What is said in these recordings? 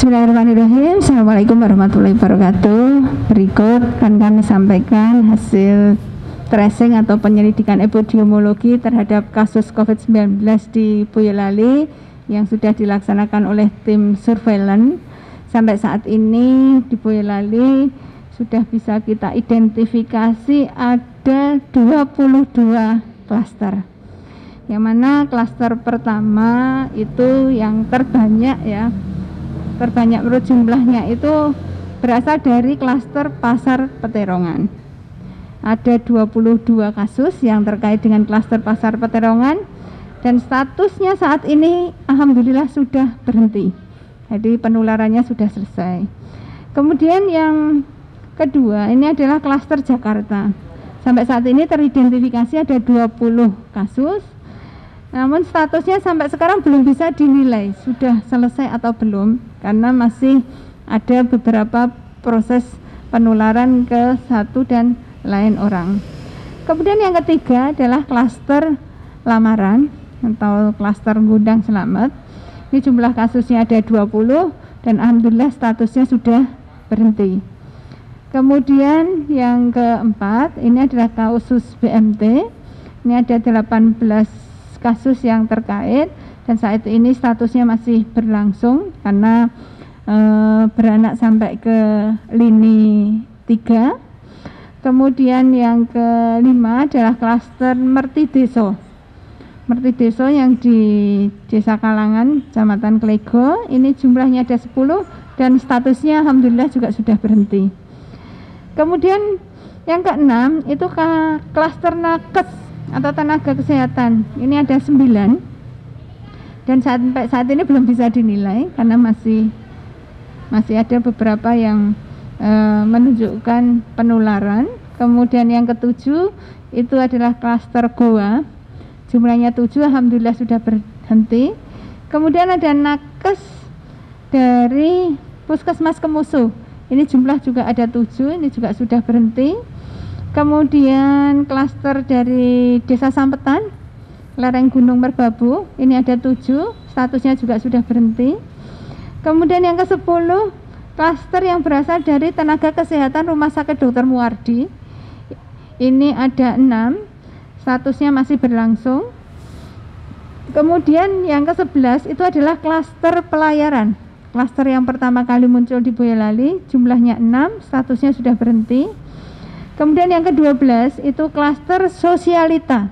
Bismillahirrahmanirrahim. Assalamualaikum warahmatullahi wabarakatuh. Berikut akan kami sampaikan hasil tracing atau penyelidikan epidemiologi terhadap kasus COVID-19 di Boyolali yang sudah dilaksanakan oleh tim surveillance. Sampai saat ini di Boyolali sudah bisa kita identifikasi ada 22 klaster. Yang mana klaster pertama itu yang terbanyak ya. Terbanyak menurut jumlahnya itu berasal dari klaster Pasar Peterongan. Ada 22 kasus yang terkait dengan klaster Pasar Peterongan dan statusnya saat ini alhamdulillah sudah berhenti. Jadi penularannya sudah selesai. Kemudian yang kedua ini adalah klaster Jakarta. Sampai saat ini teridentifikasi ada 20 kasus. Namun statusnya sampai sekarang belum bisa dinilai sudah selesai atau belum, karena masih ada beberapa proses penularan ke satu dan lain orang. Kemudian yang ketiga adalah klaster lamaran atau klaster Gudang Selamet. Ini jumlah kasusnya ada 20 dan alhamdulillah statusnya sudah berhenti. Kemudian yang keempat ini adalah kasus BMT. Ini ada 18 kasus yang terkait dan saat ini statusnya masih berlangsung karena beranak sampai ke lini 3. Kemudian yang kelima adalah klaster Mertideso. Mertideso yang di Desa Kalangan, Kecamatan Klego, ini jumlahnya ada 10 dan statusnya alhamdulillah juga sudah berhenti. Kemudian yang keenam itu klaster nakes atau tenaga kesehatan. Ini ada 9 dan sampai saat ini belum bisa dinilai karena masih ada beberapa yang menunjukkan penularan. Kemudian yang ketujuh itu adalah klaster Goa, jumlahnya 7, alhamdulillah sudah berhenti. Kemudian ada nakes dari Puskesmas Kemusuh, ini jumlah juga ada 7, ini juga sudah berhenti. Kemudian klaster dari Desa Sampetan, lereng Gunung Merbabu, ini ada 7, statusnya juga sudah berhenti. Kemudian yang ke-10, klaster yang berasal dari tenaga kesehatan Rumah Sakit Dr. Muardi, ini ada 6, statusnya masih berlangsung. Kemudian yang ke-11 itu adalah klaster pelayaran, klaster yang pertama kali muncul di Boyolali, jumlahnya 6, statusnya sudah berhenti. Kemudian yang ke-12 itu klaster sosialita,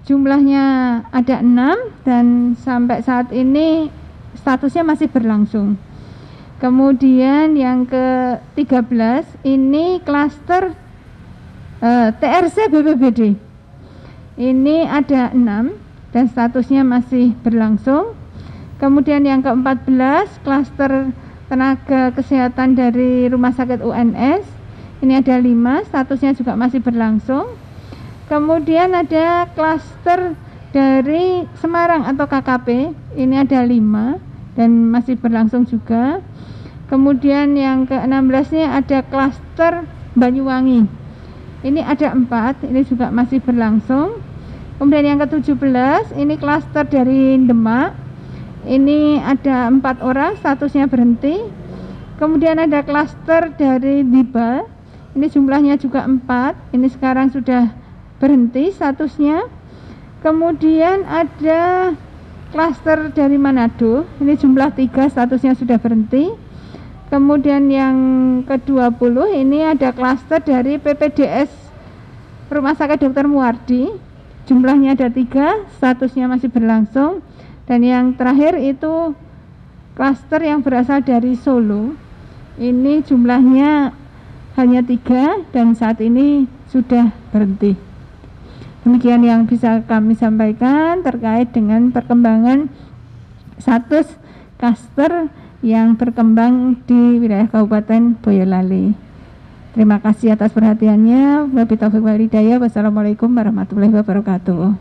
jumlahnya ada 6 dan sampai saat ini statusnya masih berlangsung. Kemudian yang ke-13 ini klaster TRC BPBD, ini ada 6 dan statusnya masih berlangsung. Kemudian yang ke-14 klaster tenaga kesehatan dari Rumah Sakit UNS, ini ada 5, statusnya juga masih berlangsung. Kemudian ada klaster dari Semarang atau KKP, ini ada 5 dan masih berlangsung juga. Kemudian yang ke-16 nya ada klaster Banyuwangi, ini ada 4, ini juga masih berlangsung. Kemudian yang ke-17 ini klaster dari Demak, ini ada 4 orang, statusnya berhenti. Kemudian ada klaster dari Diba, ini jumlahnya juga 4, ini sekarang sudah berhenti statusnya. Kemudian ada klaster dari Manado, ini jumlah 3, statusnya sudah berhenti. Kemudian yang ke-20 ini ada klaster dari PPDS Rumah Sakit Dr. Muardi, jumlahnya ada 3, statusnya masih berlangsung. Dan yang terakhir itu klaster yang berasal dari Solo, ini jumlahnya hanya 3 dan saat ini sudah berhenti. Demikian yang bisa kami sampaikan terkait dengan perkembangan status klaster yang berkembang di wilayah Kabupaten Boyolali. Terima kasih atas perhatiannya. Wabillahi taufiq wal hidayah. Wassalamualaikum warahmatullahi wabarakatuh.